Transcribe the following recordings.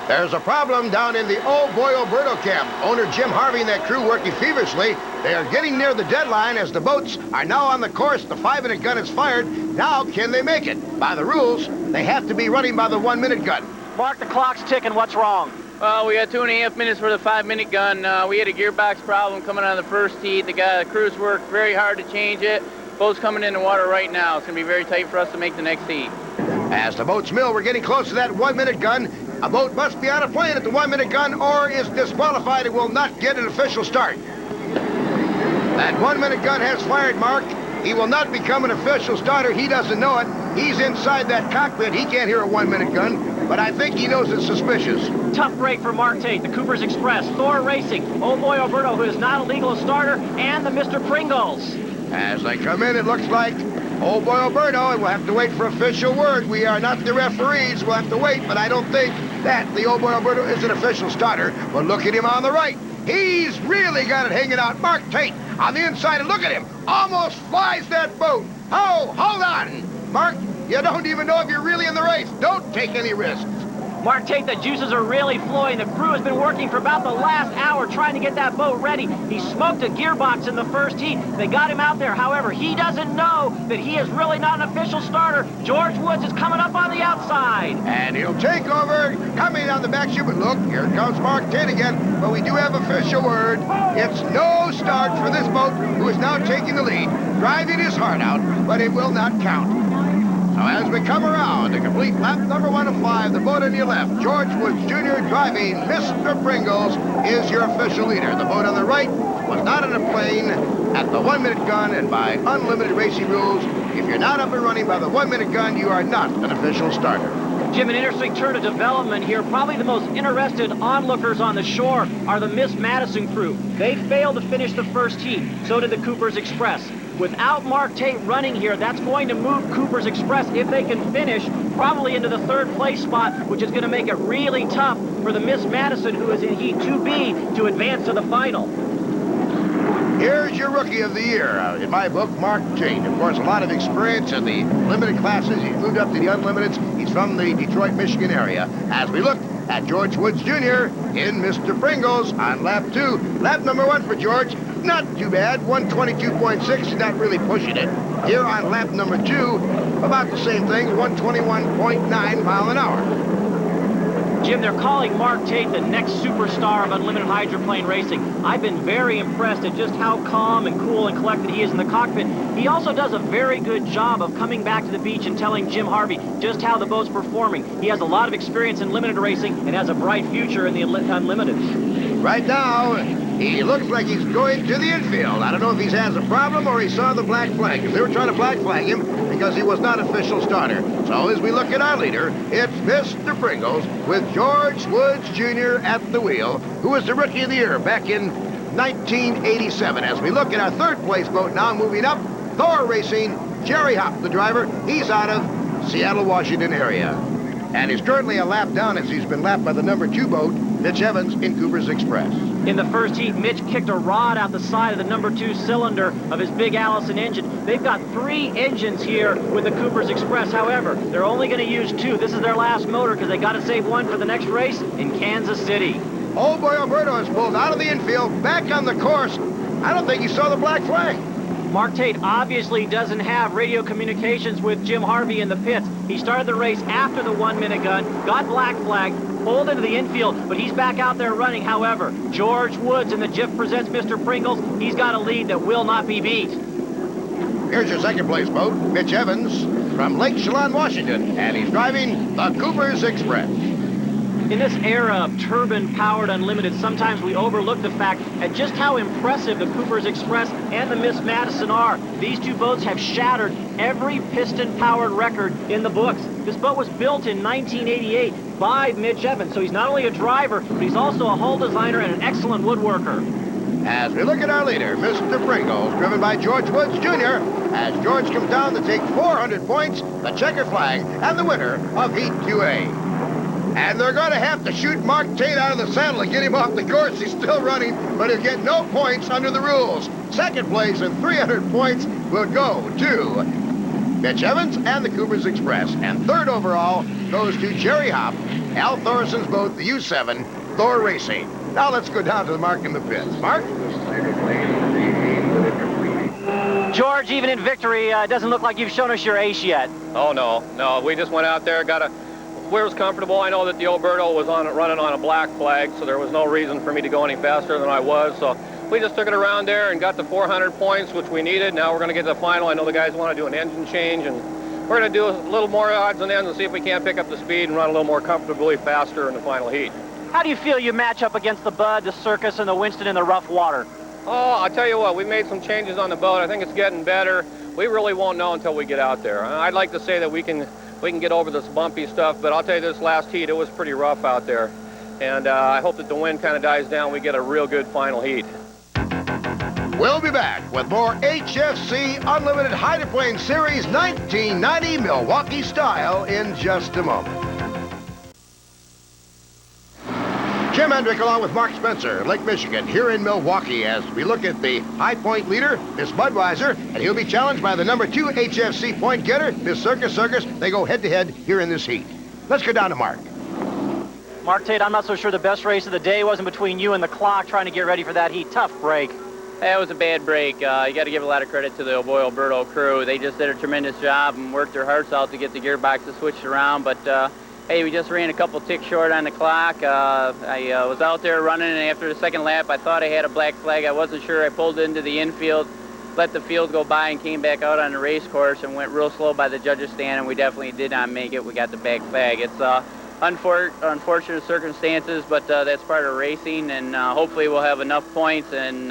There's a problem down in the Oh Boy Alberto camp. Owner Jim Harvey and that crew working feverishly. They are getting near the deadline as the boats are now on the course. The 5-minute gun is fired. Now, can they make it? By the rules, they have to be running by the 1-minute gun. Mark, the clock's ticking. What's wrong? Well, we got 2.5 minutes for the 5-minute gun. We had a gearbox problem coming out of the first heat. The crews worked very hard to change it. Boat's coming in the water right now. It's going to be very tight for us to make the next heat. As the boats mill, we're getting close to that 1-minute gun. A boat must be out of plane at the 1-minute gun or is disqualified and will not get an official start. That 1-minute gun has fired, Mark. He will not become an official starter. He doesn't know it. He's inside that cockpit. He can't hear a 1-minute gun, but I think he knows it's suspicious. Tough break for Mark Tate, the Coopers Express, Thor Racing, Oh Boy Alberto, who is not a legal starter, and the Mr. Pringles. As they come in, it looks like Oh Boy Alberto, and we'll have to wait for official word. We are not the referees. We'll have to wait, but I don't think that the Oh Boy Alberto is an official starter. But look at him on the right. He's really got it hanging out. Mark Tate on the inside, and look at him. Almost flies that boat. Oh, hold on. Mark, you don't even know if you're really in the race. Don't take any risks. Mark Tate, the juices are really flowing. The crew has been working for about the last hour trying to get that boat ready. He smoked a gearbox in the first heat. They got him out there. However, he doesn't know that he is really not an official starter. George Woods is coming up on the outside. And he'll take over, coming on the back chute. But look, here comes Mark Tate again. But we do have official word. It's no start for this boat, who is now taking the lead, driving his heart out, but it will not count. So as we come around to complete lap number 1 of 5, the boat on your left, George Woods Jr. driving Mr. Pringles is your official leader. The boat on the right was not in a plane at the 1-minute gun, and by unlimited racing rules, if you're not up and running by the 1-minute gun, you are not an official starter. Jim, an interesting turn of development here. Probably the most interested onlookers on the shore are the Miss Madison crew. They failed to finish the first heat. So did the Coopers Express. Without Mark Tate running here, that's going to move Coopers Express, if they can finish, probably into the 3rd place spot, which is going to make it really tough for the Miss Madison, who is in Heat 2B, to advance to the final. Here's your Rookie of the Year. In my book, Mark Tate. Of course, a lot of experience in the limited classes. He's moved up to the unlimiteds. He's from the Detroit, Michigan area. As we look at George Woods Jr. in Mr. Pringles on lap 2. Lap number 1 for George. Not too bad. 122.6. He's not really pushing it. Here on lap number 2, about the same thing. 121.9 mile an hour. Jim, they're calling Mark Tate the next superstar of unlimited hydroplane racing. I've been very impressed at just how calm and cool and collected he is in the cockpit. He also does a very good job of coming back to the beach and telling Jim Harvey just how the boat's performing. He has a lot of experience in limited racing and has a bright future in the unlimiteds. Right now, he looks like he's going to the infield. I don't know if he has a problem or he saw the black flag. They were trying to black flag him because he was not official starter. So as we look at our leader, it's Mr. Pringles with George Woods Jr. at the wheel, who was the Rookie of the Year back in 1987. As we look at our 3rd place boat now moving up, Thor Racing, Jerry Hopp, the driver. He's out of Seattle, Washington area. And he's currently a lap down as he's been lapped by the number 2 boat, Mitch Evans in Coopers Express. In the first heat, Mitch kicked a rod out the side of the number 2 cylinder of his big Allison engine. They've got 3 engines here with the Coopers Express. However, they're only going to use 2. This is their last motor because they got to save 1 for the next race in Kansas City. Oh boy, Alberto is pulled out of the infield, back on the course. I don't think he saw the black flag. Mark Tate obviously doesn't have radio communications with Jim Harvey in the pits. He started the race after the 1-minute gun, got black flag, pulled into the infield, but he's back out there running. However, George Woods in the GIF presents Mr. Pringles. He's got a lead that will not be beat. Here's your 2nd place boat, Mitch Evans from Lake Chelan, Washington, and he's driving the Coopers Express. In this era of turbine-powered unlimited, sometimes we overlook the fact at just how impressive the Coopers Express and the Miss Madison are. These 2 boats have shattered every piston-powered record in the books. This boat was built in 1988 by Mitch Evans, so he's not only a driver, but he's also a hull designer and an excellent woodworker. As we look at our leader, Mr. Pringles, driven by George Woods Jr., as George comes down to take 400 points, the checker flag, and the winner of Heat 2A. And they're going to have to shoot Mark Tate out of the saddle and get him off the course. He's still running, but he'll get no points under the rules. 2nd place and 300 points will go to Mitch Evans and the Coopers Express. And 3rd overall goes to Jerry Hopp Al Thorison's boat, the U7, Thor Racing. Now let's go down to the Mark in the pits. Mark? George, even in victory, it doesn't look like you've shown us your ace yet. Oh, no. We just went out there, where it was comfortable. I know that the Alberto was running on a black flag, so there was no reason for me to go any faster than I was. So we just took it around there and got the 400 points, which we needed. Now we're going to get to the final. I know the guys want to do an engine change, and we're going to do a little more odds and ends and see if we can't pick up the speed and run a little more comfortably faster in the final heat. How do you feel you match up against the Bud, the Circus, and the Winston in the rough water? Oh, I'll tell you what, we made some changes on the boat. I think it's getting better. We really won't know until we get out there. I'd like to say that we can get over this bumpy stuff, but I'll tell you this last heat, it was pretty rough out there. And I hope that the wind kind of dies down, we get a real good final heat. We'll be back with more HFC Unlimited Hydroplane Series 1990 Milwaukee style in just a moment. Jim Hendrick along with Mark Spencer, Lake Michigan, here in Milwaukee as we look at the high point leader, Miss Budweiser, and he'll be challenged by the number 2 HFC point getter, Miss Circus. They go head-to-head here in this heat. Let's go down to Mark. Mark Tate, I'm not so sure the best race of the day wasn't between you and the clock trying to get ready for that heat. Tough break. That was a bad break. You got to give a lot of credit to the Boy Alberto crew. They just did a tremendous job and worked their hearts out to get the gearboxes switched around, but hey, we just ran a couple ticks short on the clock. I was out there running, and after the second lap, I thought I had a black flag. I wasn't sure. I pulled into the infield, let the field go by, and came back out on the race course and went real slow by the judges' stand, and we definitely did not make it. We got the black flag. It's unfortunate circumstances, but that's part of racing, and hopefully we'll have enough points and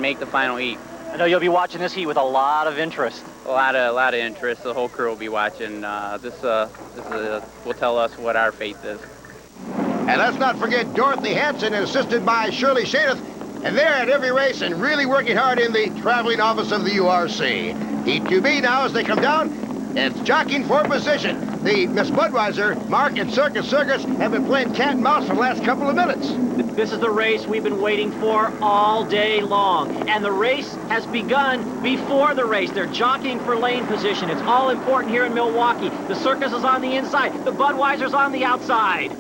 make the final heat. I know you'll be watching this heat with a lot of interest. A lot of interest. The whole crew will be watching. This will tell us what our fate is. And let's not forget Dorothy Hanson, assisted by Shirley Shadeth, and they're at every race and really working hard in the traveling office of the URC. Heat 2B now as they come down. It's jockeying for position. The Miss Budweiser, Mark, and Circus have been playing cat and mouse for the last couple of minutes. This is the race we've been waiting for all day long. And the race has begun before the race. They're jockeying for lane position. It's all important here in Milwaukee. The Circus is on the inside. The Budweiser's on the outside.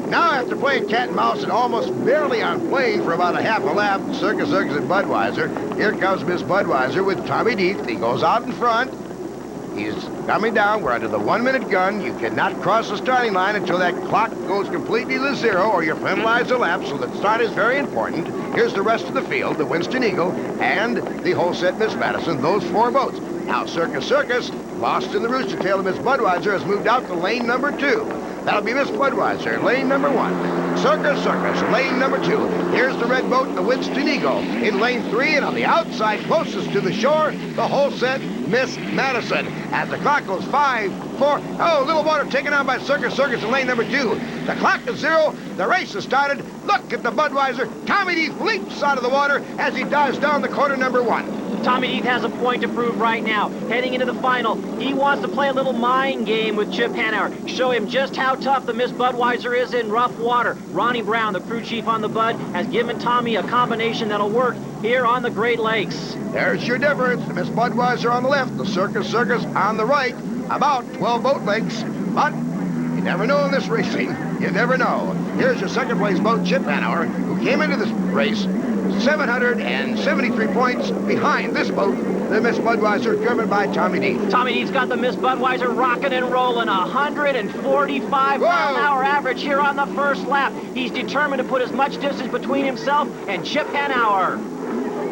Now after playing cat and mouse and almost barely on plane for about a half a lap, Circus and Budweiser, here comes Miss Budweiser with Tommy Deeth. He goes out in front. He's coming down. We're under the 1-minute gun. You cannot cross the starting line until that clock goes completely to zero or you're penalized a lap, so the start is very important. Here's the rest of the field, the Winston Eagle and the whole set Miss Madison, those 4 boats. Now Circus, lost in the rooster tail of Miss Budweiser, has moved out to lane number 2. That'll be Miss Budweiser, lane number 1. Circus, lane number 2. Here's the red boat, the Winston Eagle, in lane 3, and on the outside closest to the shore, the whole set, Miss Madison. As the clock goes 5, 4, oh, little water taken on by Circus in lane number 2. The clock is 0, the race has started. Look at the Budweiser. Tommy Deeth leaps out of the water as he dives down the corner number 1. Tommy Deeth has a point to prove right now. Heading into the final, he wants to play a little mind game with Chip Hanauer. Show him just how tough the Miss Budweiser is in rough water. Ronnie Brown, the crew chief on the Bud, has given Tommy a combination that'll work here on the Great Lakes. There's your difference. The Miss Budweiser on the left, the Circus on the right. About 12 boat lengths. But you never know in this racing. You never know. Here's your second place boat, Chip Hanauer, who came into this race 773 points behind this boat, the Miss Budweiser, driven by Tommy Deeth. Tommy Deeth's got the Miss Budweiser rocking and rolling, 145 mile an hour average here on the first lap. He's determined to put as much distance between himself and Chip Hanauer.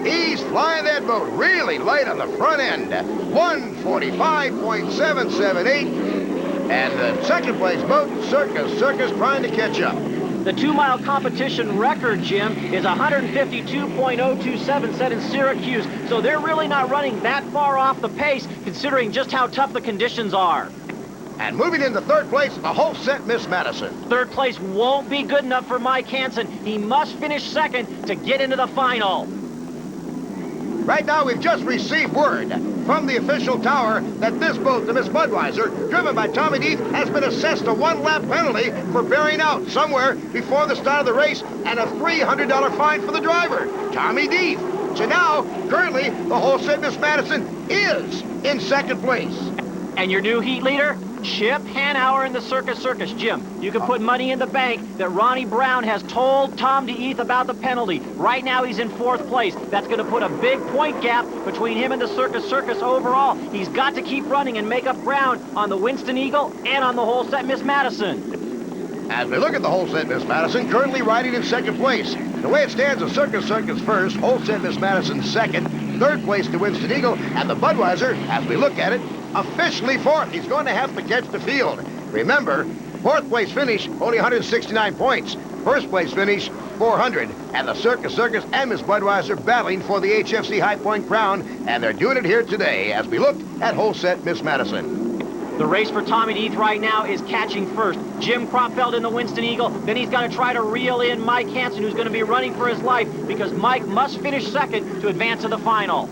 He's flying that boat really light on the front end, 145.778. And the second place boat, Circus trying to catch up. The 2-mile competition record, Jim, is 152.027 set in Syracuse, so they're really not running that far off the pace, considering just how tough the conditions are. And moving into third place, the whole set, Miss Madison. Third place won't be good enough for Mike Hansen. He must finish second to get into the final. Right now, we've just received word from the official tower that this boat, the Miss Budweiser, driven by Tommy Deeth, has been assessed a 1-lap penalty for bearing out somewhere before the start of the race and a $300 fine for the driver, Tommy Deeth. So now, currently, the whole set Miss Madison is in second place. And your new heat leader? Chip Hanauer in the Circus Circus. Jim, you can put money in the bank that Ronnie Brown has told Tom DeEath about the penalty. Right now he's in 4th place. That's going to put a big point gap between him and the Circus Circus overall. He's got to keep running and make up ground on the Winston Eagle and on the hole set Miss Madison. As we look at the hole set Miss Madison, currently riding in 2nd place. The way it stands, the Circus Circus first, hole set Miss Madison 2nd, 3rd place the Winston Eagle, and the Budweiser, as we look at it, officially 4th. He's going to have to catch the field. Remember, 4th place finish, only 169 points. 1st place finish, 400. And the Circus Circus and Miss Budweiser battling for the HFC High Point crown, and they're doing it here today as we look at hole set Miss Madison. The race for Tommy DeEath right now is catching first. Jim Kropfeld in the Winston Eagle. Then he's got to try to reel in Mike Hansen, who's going to be running for his life because Mike must finish 2nd to advance to the final.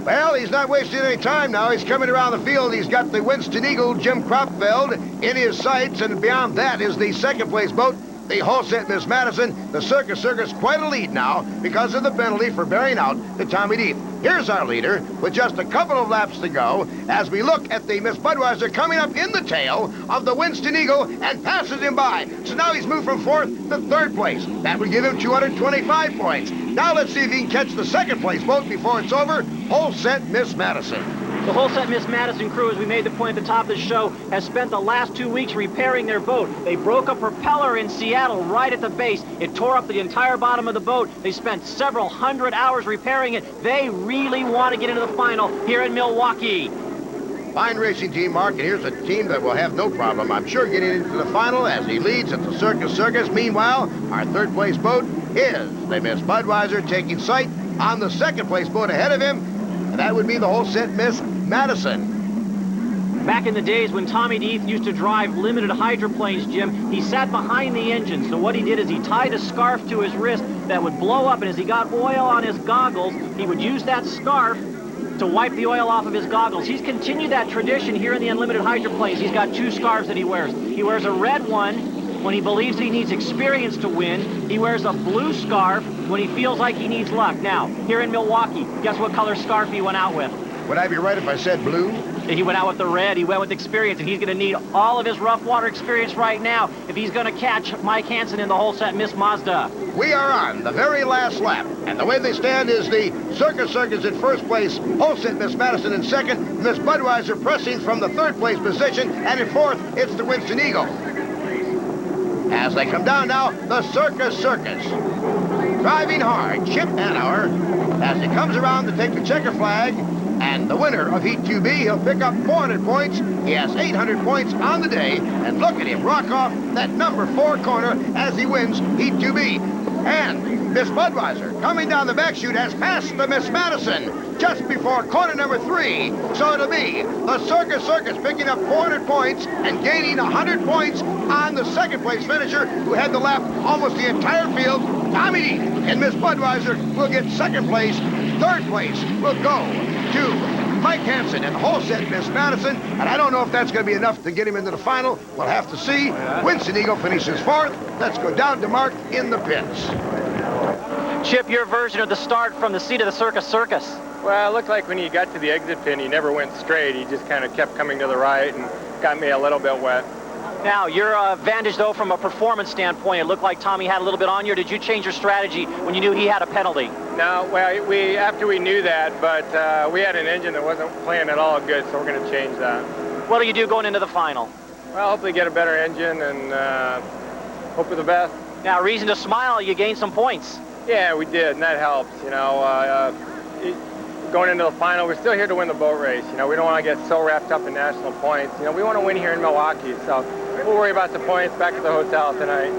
Well, he's not wasting any time now. He's coming around the field. He's got the Winston Eagle, Jim Kropfeld, in his sights, and beyond that is the 2nd place boat, the hole set Miss Madison. The Circus Circus quite a lead now because of the penalty for bearing out the Tommy DeEath. Here's our leader with just a couple of laps to go as we look at the Miss Budweiser coming up in the tail of the Winston Eagle and passes him by. So now he's moved from 4th to 3rd place. That would give him 225 points. Now let's see if he can catch the 2nd place boat before it's over. Hole set Miss Madison. The whole set Miss Madison crew, as we made the point at the top of the show, has spent the last 2 weeks repairing their boat. They broke a propeller in Seattle right at the base. It tore up the entire bottom of the boat. They spent several hundred hours repairing it. They really want to get into the final here in Milwaukee. Fine racing team, Mark, and here's a team that will have no problem, I'm sure, getting into the final as he leads at the Circus Circus. Meanwhile, our 3rd place boat is the Miss Budweiser taking sight on the 2nd place boat ahead of him, and that would be the whole set Miss Madison. Back in the days when Tommy DeEath used to drive limited hydroplanes, Jim, he sat behind the engine. So what he did is he tied a scarf to his wrist that would blow up, and as he got oil on his goggles, he would use that scarf to wipe the oil off of his goggles. He's continued that tradition here in the unlimited hydroplanes. He's got 2 scarves that he wears. He wears a red one when he believes he needs experience to win. He wears a blue scarf when he feels like he needs luck. Now, here in Milwaukee, guess what color scarf he went out with? Would I be right if I said blue? He went out with the red. He went with experience, and he's going to need all of his rough water experience right now if he's going to catch Mike Hansen in the whole set Miss Mazda. We are on the very last lap, and the way they stand is the Circus Circus in 1st place, whole set Miss Madison in 2nd, Miss Budweiser pressing from the 3rd place position, and in 4th, it's the Winston Eagle. As they come down now, the Circus Circus. Driving hard, Chip Hanauer, as he comes around to take the checker flag, and the winner of Heat 2B, he'll pick up 400 points. He has 800 points on the day, and look at him rock off that number 4 corner as he wins Heat 2B. And Miss Budweiser, coming down the back chute, has passed the Miss Madison just before corner number 3. So it'll be the Circus Circus picking up 400 points and gaining 100 points on the 2nd place finisher who had to lap almost the entire field. Tommy DeEath and Miss Budweiser will get 2nd place. 3rd place will go to Mike Hansen and the whole set Miss Madison, and I don't know if that's going to be enough to get him into the final. We'll have to see. Winston Eagle finishes 4th. Let's go down to Mark in the pits. Chip, your version of the start from the seat of the Circus Circus. Well, it looked like when he got to the exit pin, he never went straight. He just kind of kept coming to the right and got me a little bit wet. Now, your advantage, though, from a performance standpoint, it looked like Tommy had a little bit on you. Did you change your strategy when you knew he had a penalty? No, well, after we knew that, but we had an engine that wasn't playing at all good, so we're going to change that. What do you do going into the final? Well, hopefully get a better engine and hope for the best. Now, reason to smile, you gained some points. Yeah, we did, and that helps. You know, going into the final, we're still here to win the boat race. You know, we don't want to get so wrapped up in national points. You know, we want to win here in Milwaukee, so we'll worry about the points back at the hotel tonight.